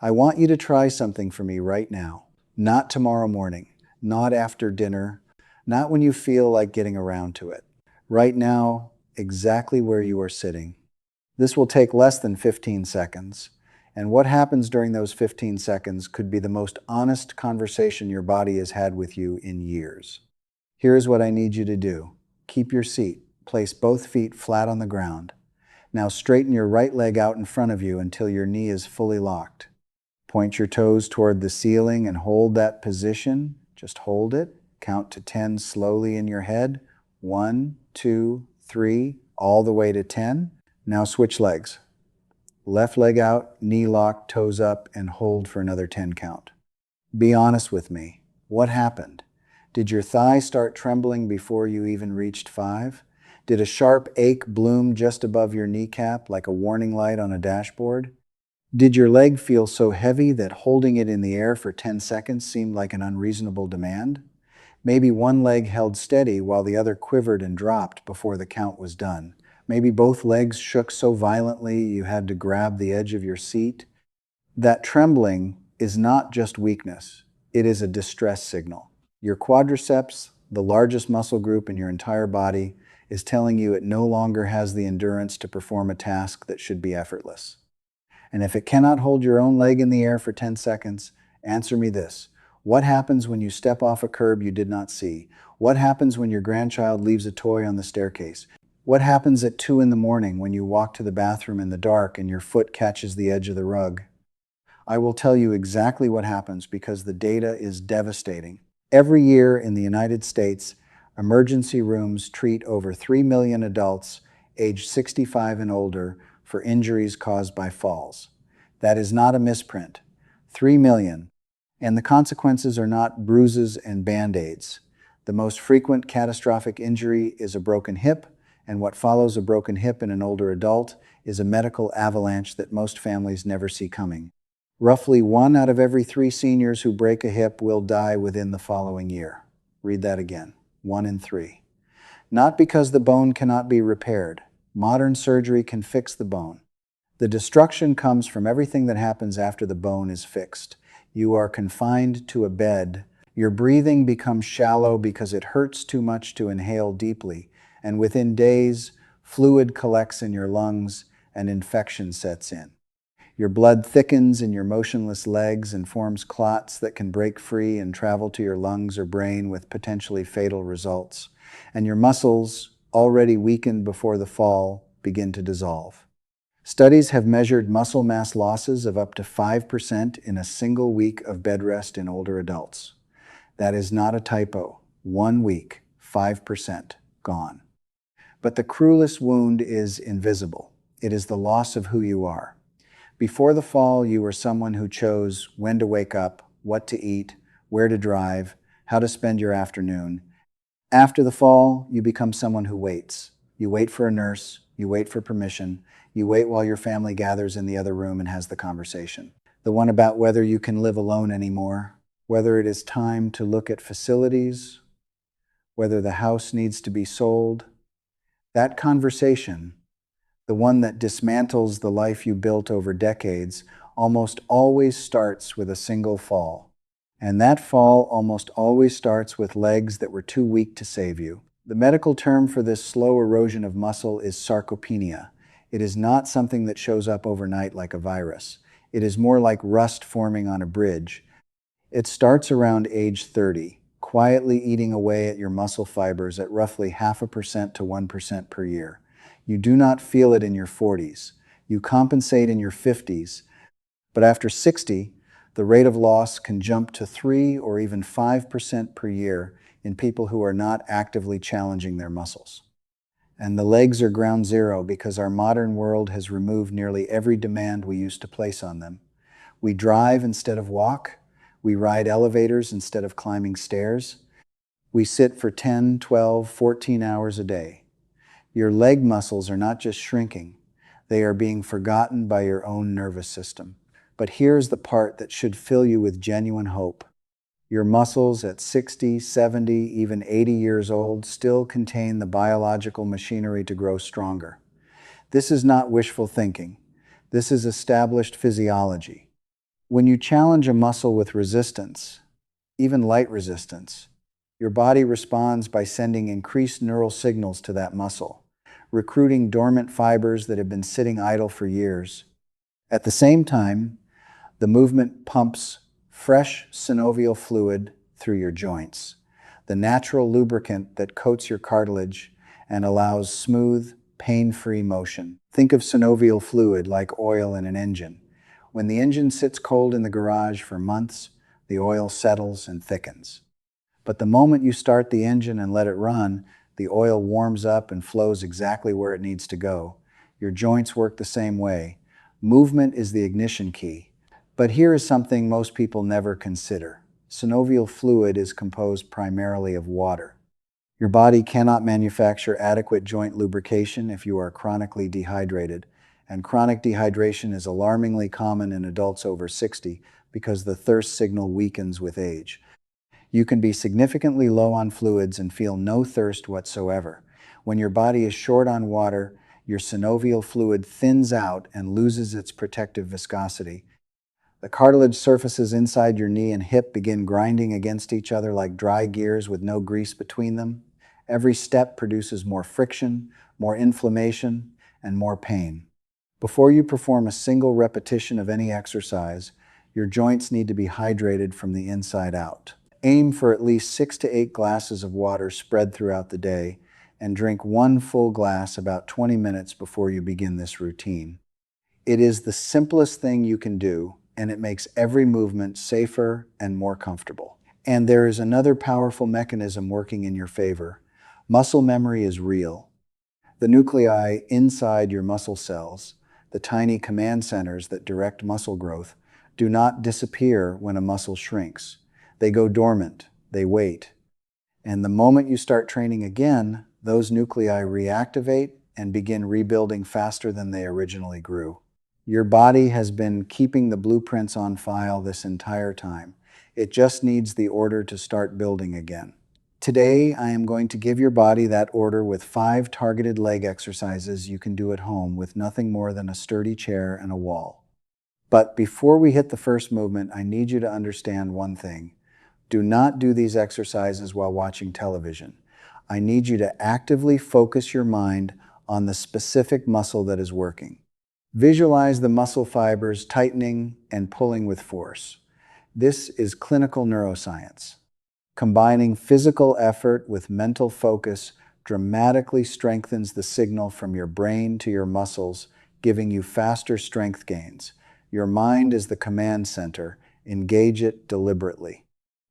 I want you to try something for me right now. Not tomorrow morning, not after dinner, not when you feel like getting around to it. Right now, exactly where you are sitting. This will take less than 15 seconds. And what happens during those 15 seconds could be the most honest conversation your body has had with you in years. Here's what I need you to do. Keep your seat. Place both feet flat on the ground. Now straighten your right leg out in front of you until your knee is fully locked. Point your toes toward the ceiling and hold that position. Just hold it. Count to 10 slowly in your head. 1, 2, 3, all the way to 10. Now switch legs. Left leg out, knee locked, toes up, and hold for another 10 count. Be honest with me. What happened? Did your thigh start trembling before you even reached 5? Did a sharp ache bloom just above your kneecap like a warning light on a dashboard? Did your leg feel so heavy that holding it in the air for 10 seconds seemed like an unreasonable demand? Maybe one leg held steady while the other quivered and dropped before the count was done. Maybe both legs shook so violently you had to grab the edge of your seat. That trembling is not just weakness, it is a distress signal. Your quadriceps, the largest muscle group in your entire body, is telling you it no longer has the endurance to perform a task that should be effortless. And if it cannot hold your own leg in the air for 10 seconds, answer me this. What happens when you step off a curb you did not see? What happens when your grandchild leaves a toy on the staircase? What happens at 2 in the morning when you walk to the bathroom in the dark and your foot catches the edge of the rug? I will tell you exactly what happens because the data is devastating. Every year in the United States, emergency rooms treat over 3 million adults aged 65 and older for injuries caused by falls. That is not a misprint. 3 million. And the consequences are not bruises and band-aids. The most frequent catastrophic injury is a broken hip, and what follows a broken hip in an older adult is a medical avalanche that most families never see coming. Roughly 1 out of every 3 seniors who break a hip will die within the following year. Read that again. 1 in 3. Not because the bone cannot be repaired. Modern surgery can fix the bone. The destruction comes from everything that happens after the bone is fixed. You are confined to a bed. Your breathing becomes shallow because it hurts too much to inhale deeply, and within days, fluid collects in your lungs and infection sets in. Your blood thickens in your motionless legs and forms clots that can break free and travel to your lungs or brain with potentially fatal results. And your muscles, already weakened before the fall, begin to dissolve. Studies have measured muscle mass losses of up to 5% in a single week of bed rest in older adults. That is not a typo. 1 week, 5% gone. But the cruelest wound is invisible. It is the loss of who you are. Before the fall, you were someone who chose when to wake up, what to eat, where to drive, how to spend your afternoon. After the fall, you become someone who waits. You wait for a nurse, you wait for permission, you wait while your family gathers in the other room and has the conversation. The one about whether you can live alone anymore, whether it is time to look at facilities, whether the house needs to be sold. That conversation, the one that dismantles the life you built over decades, almost always starts with a single fall. And that fall almost always starts with legs that were too weak to save you. The medical term for this slow erosion of muscle is sarcopenia. It is not something that shows up overnight like a virus. It is more like rust forming on a bridge. It starts around age 30, quietly eating away at your muscle fibers at roughly 0.5% to 1% per year. You do not feel it in your 40s. You compensate in your 50s. But after 60, the rate of loss can jump to 3 or even 5% per year in people who are not actively challenging their muscles. And the legs are ground zero because our modern world has removed nearly every demand we used to place on them. We drive instead of walk. We ride elevators instead of climbing stairs. We sit for 10, 12, 14 hours a day. Your leg muscles are not just shrinking, they are being forgotten by your own nervous system. But here's the part that should fill you with genuine hope. Your muscles at 60, 70, even 80 years old still contain the biological machinery to grow stronger. This is not wishful thinking. This is established physiology. When you challenge a muscle with resistance, even light resistance, your body responds by sending increased neural signals to that muscle, recruiting dormant fibers that have been sitting idle for years. At the same time, the movement pumps fresh synovial fluid through your joints, the natural lubricant that coats your cartilage and allows smooth, pain-free motion. Think of synovial fluid like oil in an engine. When the engine sits cold in the garage for months, the oil settles and thickens. But the moment you start the engine and let it run, the oil warms up and flows exactly where it needs to go. Your joints work the same way. Movement is the ignition key. But here is something most people never consider. Synovial fluid is composed primarily of water. Your body cannot manufacture adequate joint lubrication if you are chronically dehydrated, and chronic dehydration is alarmingly common in adults over 60 because the thirst signal weakens with age. You can be significantly low on fluids and feel no thirst whatsoever. When your body is short on water, your synovial fluid thins out and loses its protective viscosity. The cartilage surfaces inside your knee and hip begin grinding against each other like dry gears with no grease between them. Every step produces more friction, more inflammation, and more pain. Before you perform a single repetition of any exercise, your joints need to be hydrated from the inside out. Aim for at least 6 to 8 glasses of water spread throughout the day, and drink one full glass about 20 minutes before you begin this routine. It is the simplest thing you can do, and it makes every movement safer and more comfortable. And there is another powerful mechanism working in your favor. Muscle memory is real. The nuclei inside your muscle cells, the tiny command centers that direct muscle growth, do not disappear when a muscle shrinks. They go dormant, they wait. And the moment you start training again, those nuclei reactivate and begin rebuilding faster than they originally grew. Your body has been keeping the blueprints on file this entire time. It just needs the order to start building again. Today, I am going to give your body that order with 5 targeted leg exercises you can do at home with nothing more than a sturdy chair and a wall. But before we hit the first movement, I need you to understand one thing. Do not do these exercises while watching television. I need you to actively focus your mind on the specific muscle that is working. Visualize the muscle fibers tightening and pulling with force. This is clinical neuroscience. Combining physical effort with mental focus dramatically strengthens the signal from your brain to your muscles, giving you faster strength gains. Your mind is the command center. Engage it deliberately.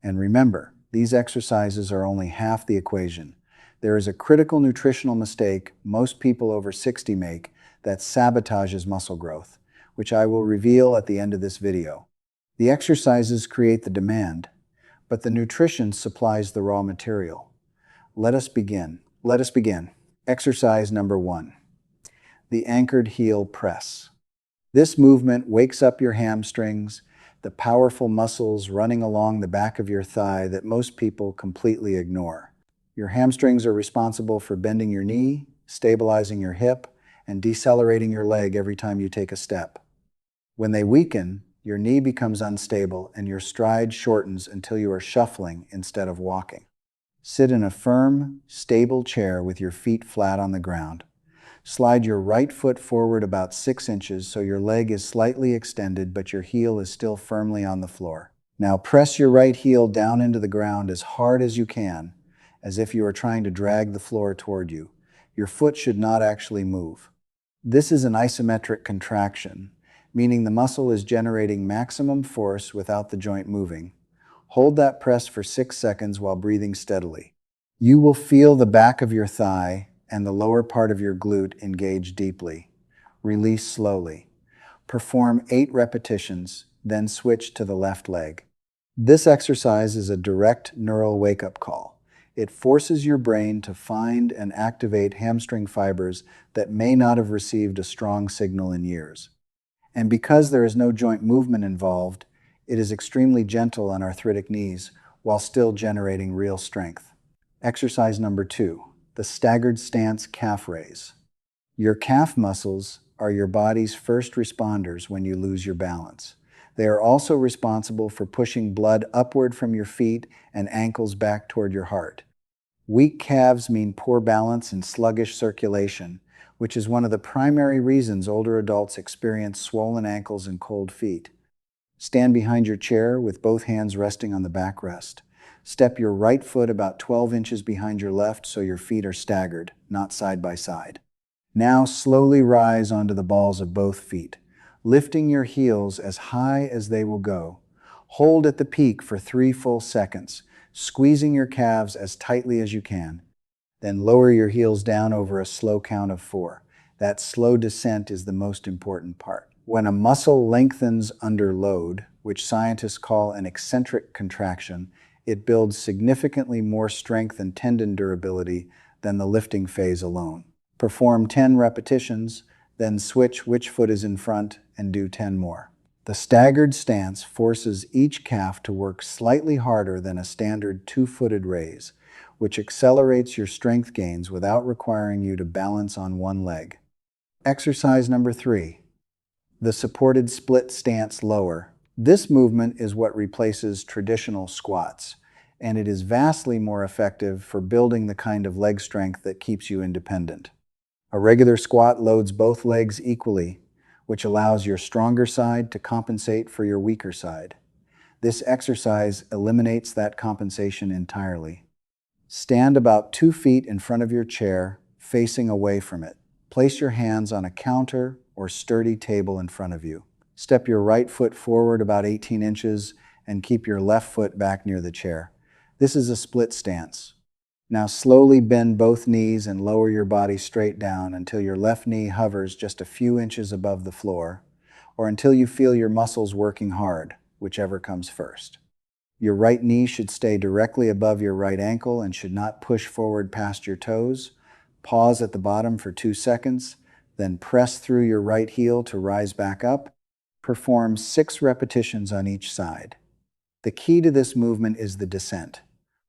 And remember, these exercises are only half the equation. There is a critical nutritional mistake most people over 60 make that sabotages muscle growth, which I will reveal at the end of this video. The exercises create the demand, but the nutrition supplies the raw material. Let us begin. Exercise number 1, the anchored heel press. This movement wakes up your hamstrings, the powerful muscles running along the back of your thigh that most people completely ignore. Your hamstrings are responsible for bending your knee, stabilizing your hip, and decelerating your leg every time you take a step. When they weaken, your knee becomes unstable and your stride shortens until you are shuffling instead of walking. Sit in a firm, stable chair with your feet flat on the ground. Slide your right foot forward about 6 inches so your leg is slightly extended but your heel is still firmly on the floor. Now press your right heel down into the ground as hard as you can, as if you are trying to drag the floor toward you. Your foot should not actually move. This is an isometric contraction, meaning the muscle is generating maximum force without the joint moving. Hold that press for 6 seconds while breathing steadily. You will feel the back of your thigh and the lower part of your glute engage deeply. Release slowly. Perform 8 repetitions, then switch to the left leg. This exercise is a direct neural wake-up call. It forces your brain to find and activate hamstring fibers that may not have received a strong signal in years. And because there is no joint movement involved, it is extremely gentle on arthritic knees while still generating real strength. Exercise number 2, the staggered stance calf raise. Your calf muscles are your body's first responders when you lose your balance. They are also responsible for pushing blood upward from your feet and ankles back toward your heart. Weak calves mean poor balance and sluggish circulation, which is one of the primary reasons older adults experience swollen ankles and cold feet. Stand behind your chair with both hands resting on the backrest. Step your right foot about 12 inches behind your left so your feet are staggered, not side by side. Now slowly rise onto the balls of both feet, lifting your heels as high as they will go. Hold at the peak for 3 full seconds, squeezing your calves as tightly as you can. Then lower your heels down over a slow count of 4. That slow descent is the most important part. When a muscle lengthens under load, which scientists call an eccentric contraction, it builds significantly more strength and tendon durability than the lifting phase alone. Perform 10 repetitions, then switch which foot is in front and do 10 more. The staggered stance forces each calf to work slightly harder than a standard two-footed raise, which accelerates your strength gains without requiring you to balance on one leg. Exercise number 3, the supported split stance lower. This movement is what replaces traditional squats, and it is vastly more effective for building the kind of leg strength that keeps you independent. A regular squat loads both legs equally, which allows your stronger side to compensate for your weaker side. This exercise eliminates that compensation entirely. Stand about 2 feet in front of your chair, facing away from it. Place your hands on a counter or sturdy table in front of you. Step your right foot forward about 18 inches and keep your left foot back near the chair. This is a split stance. Now slowly bend both knees and lower your body straight down until your left knee hovers just a few inches above the floor, or until you feel your muscles working hard, whichever comes first. Your right knee should stay directly above your right ankle and should not push forward past your toes. Pause at the bottom for 2 seconds, then press through your right heel to rise back up. Perform 6 repetitions on each side. The key to this movement is the descent.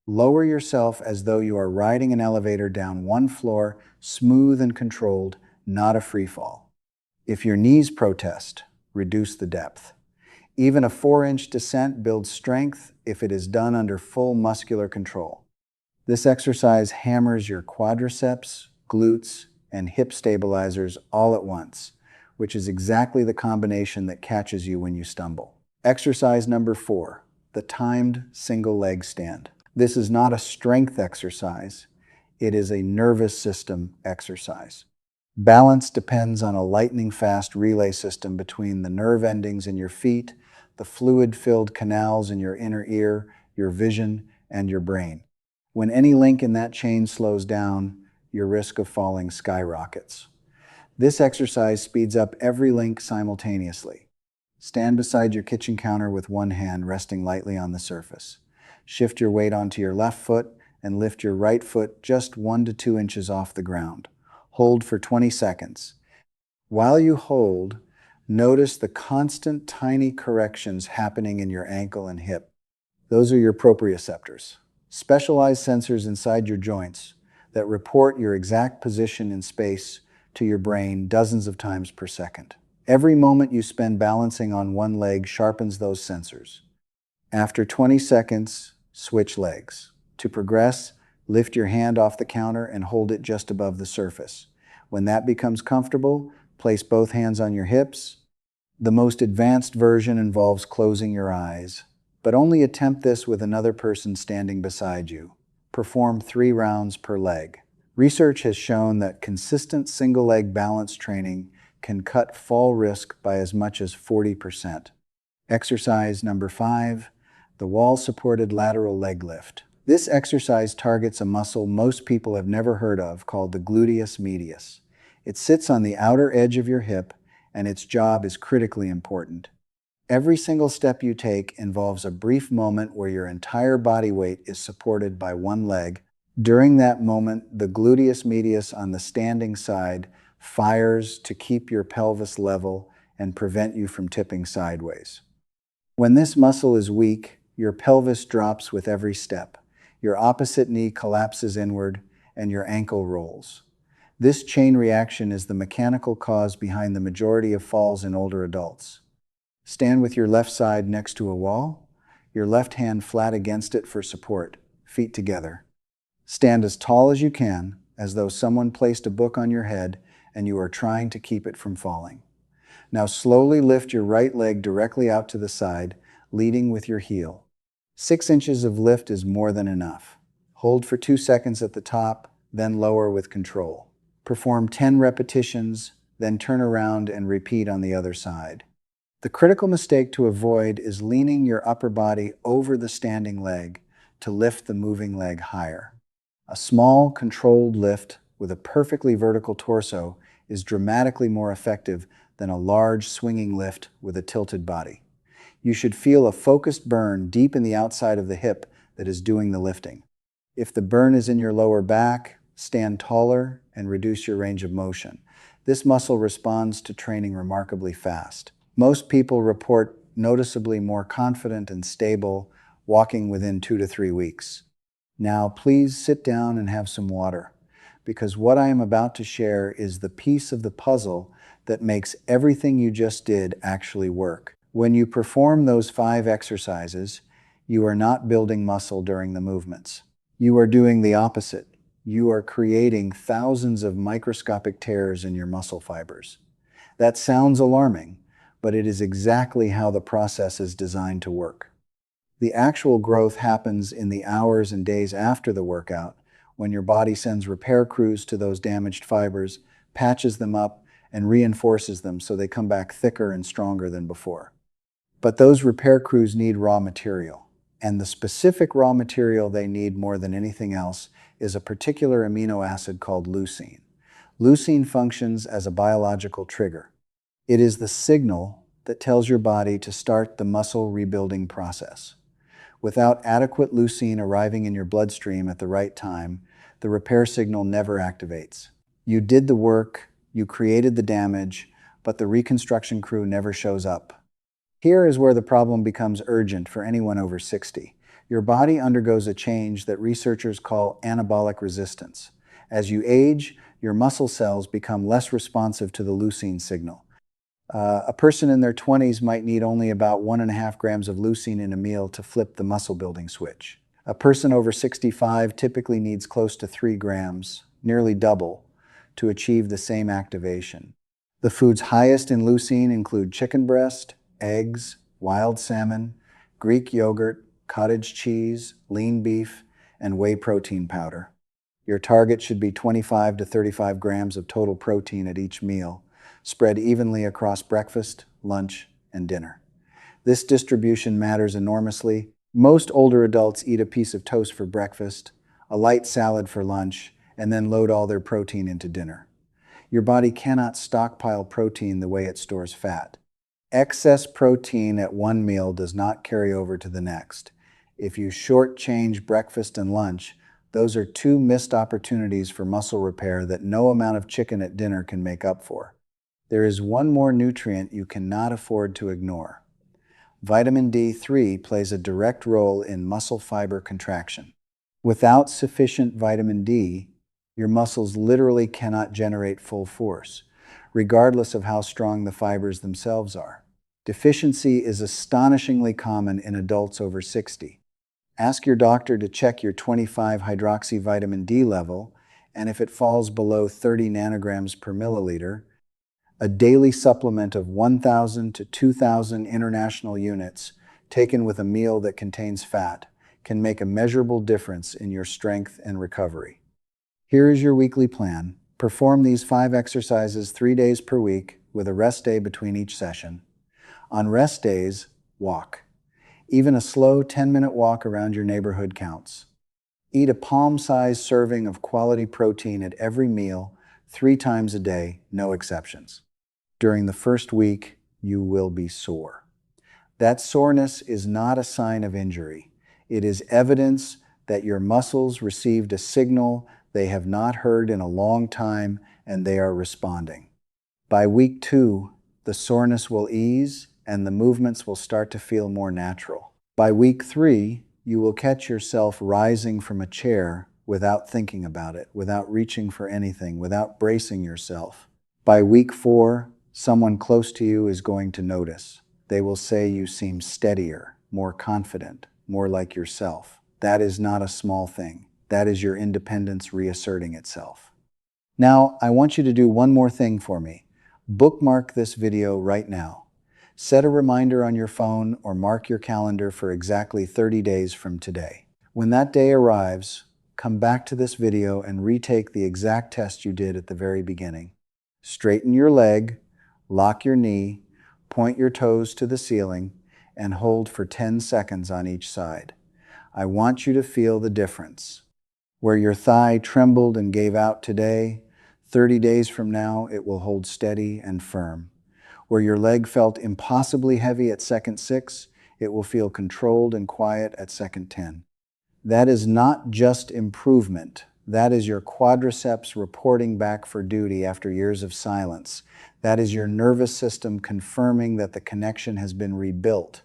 Lower yourself as though you are riding an elevator down one floor, smooth and controlled, not a free fall. If your knees protest, reduce the depth. Even a 4-inch descent builds strength if it is done under full muscular control. This exercise hammers your quadriceps, glutes, and hip stabilizers all at once, which is exactly the combination that catches you when you stumble. Exercise number 4, the timed single leg stand. This is not a strength exercise, it is a nervous system exercise. Balance depends on a lightning-fast relay system between the nerve endings in your feet, the fluid-filled canals in your inner ear, your vision, and your brain. When any link in that chain slows down, your risk of falling skyrockets. This exercise speeds up every link simultaneously. Stand beside your kitchen counter with one hand resting lightly on the surface. Shift your weight onto your left foot and lift your right foot just 1 to 2 inches off the ground. Hold for 20 seconds. While you hold, notice the constant tiny corrections happening in your ankle and hip. Those are your proprioceptors, specialized sensors inside your joints that report your exact position in space to your brain dozens of times per second. Every moment you spend balancing on one leg sharpens those sensors. After 20 seconds, switch legs. To progress, lift your hand off the counter and hold it just above the surface. When that becomes comfortable, place both hands on your hips. The most advanced version involves closing your eyes, but only attempt this with another person standing beside you. Perform 3 rounds per leg. Research has shown that consistent single leg balance training can cut fall risk by as much as 40%. Exercise number 5, the wall-supported lateral leg lift. This exercise targets a muscle most people have never heard of called the gluteus medius. It sits on the outer edge of your hip, and its job is critically important. Every single step you take involves a brief moment where your entire body weight is supported by one leg. During that moment, the gluteus medius on the standing side fires to keep your pelvis level and prevent you from tipping sideways. When this muscle is weak, your pelvis drops with every step. Your opposite knee collapses inward, and your ankle rolls. This chain reaction is the mechanical cause behind the majority of falls in older adults. Stand with your left side next to a wall, your left hand flat against it for support, feet together. Stand as tall as you can, as though someone placed a book on your head and you are trying to keep it from falling. Now slowly lift your right leg directly out to the side, leading with your heel. 6 inches of lift is more than enough. Hold for 2 seconds at the top, then lower with control. Perform 10 repetitions, then turn around and repeat on the other side. The critical mistake to avoid is leaning your upper body over the standing leg to lift the moving leg higher. A small, controlled lift with a perfectly vertical torso is dramatically more effective than a large, swinging lift with a tilted body. You should feel a focused burn deep in the outside of the hip that is doing the lifting. If the burn is in your lower back, stand taller and reduce your range of motion. This muscle responds to training remarkably fast. Most people report noticeably more confident and stable walking within 2 to 3 weeks. Now, please sit down and have some water, because what I am about to share is the piece of the puzzle that makes everything you just did actually work. When you perform those 5 exercises, you are not building muscle during the movements. You are doing the opposite. You are creating thousands of microscopic tears in your muscle fibers. That sounds alarming, but it is exactly how the process is designed to work. The actual growth happens in the hours and days after the workout, when your body sends repair crews to those damaged fibers, patches them up, and reinforces them so they come back thicker and stronger than before. But those repair crews need raw material, and the specific raw material they need more than anything else is a particular amino acid called leucine. Leucine functions as a biological trigger. It is the signal that tells your body to start the muscle rebuilding process. Without adequate leucine arriving in your bloodstream at the right time, the repair signal never activates. You did the work, you created the damage, but the reconstruction crew never shows up. Here is where the problem becomes urgent for anyone over 60. Your body undergoes a change that researchers call anabolic resistance. As you age, your muscle cells become less responsive to the leucine signal. A person in their 20s might need only about 1.5 grams of leucine in a meal to flip the muscle building switch. A person over 65 typically needs close to 3 grams, nearly double, to achieve the same activation. The foods highest in leucine include chicken breast, eggs, wild salmon, Greek yogurt, cottage cheese, lean beef, and whey protein powder. Your target should be 25 to 35 grams of total protein at each meal, spread evenly across breakfast, lunch, and dinner. This distribution matters enormously. Most older adults eat a piece of toast for breakfast, a light salad for lunch, and then load all their protein into dinner. Your body cannot stockpile protein the way it stores fat. Excess protein at one meal does not carry over to the next. If you shortchange breakfast and lunch, those are 2 missed opportunities for muscle repair that no amount of chicken at dinner can make up for. There is one more nutrient you cannot afford to ignore. Vitamin D3 plays a direct role in muscle fiber contraction. Without sufficient vitamin D, your muscles literally cannot generate full force, regardless of how strong the fibers themselves are. Deficiency is astonishingly common in adults over 60. Ask your doctor to check your 25-hydroxy vitamin D level, and if it falls below 30 nanograms per milliliter, a daily supplement of 1,000 to 2,000 international units taken with a meal that contains fat can make a measurable difference in your strength and recovery. Here is your weekly plan. Perform these 5 exercises 3 days per week with a rest day between each session. On rest days, walk. Even a slow 10-minute walk around your neighborhood counts. Eat a palm-sized serving of quality protein at every meal, 3 times a day, no exceptions. During the first week, you will be sore. That soreness is not a sign of injury. It is evidence that your muscles received a signal they have not heard in a long time and they are responding. By week 2, the soreness will ease and the movements will start to feel more natural. By week 3, you will catch yourself rising from a chair without thinking about it, without reaching for anything, without bracing yourself. By week 4, someone close to you is going to notice. They will say you seem steadier, more confident, more like yourself. That is not a small thing. That is your independence reasserting itself. Now, I want you to do one more thing for me. Bookmark this video right now. Set a reminder on your phone or mark your calendar for exactly 30 days from today. When that day arrives, come back to this video and retake the exact test you did at the very beginning. Straighten your leg, lock your knee, point your toes to the ceiling, and hold for 10 seconds on each side. I want you to feel the difference. Where your thigh trembled and gave out today, 30 days from now, it will hold steady and firm. Where your leg felt impossibly heavy at second 6, it will feel controlled and quiet at second 10. That is not just improvement. That is your quadriceps reporting back for duty after years of silence. That is your nervous system confirming that the connection has been rebuilt.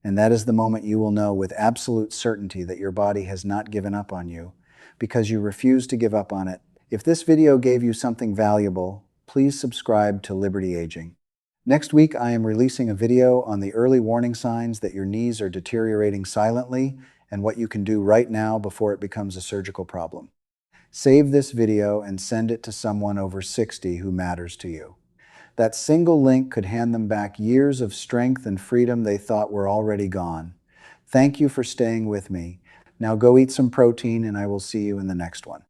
And that is the moment you will know with absolute certainty that your body has not given up on you, because you refuse to give up on it. If this video gave you something valuable, please subscribe to Liberty Aging. Next week, I am releasing a video on the early warning signs that your knees are deteriorating silently and what you can do right now before it becomes a surgical problem. Save this video and send it to someone over 60 who matters to you. That single link could hand them back years of strength and freedom they thought were already gone. Thank you for staying with me. Now go eat some protein, and I will see you in the next one.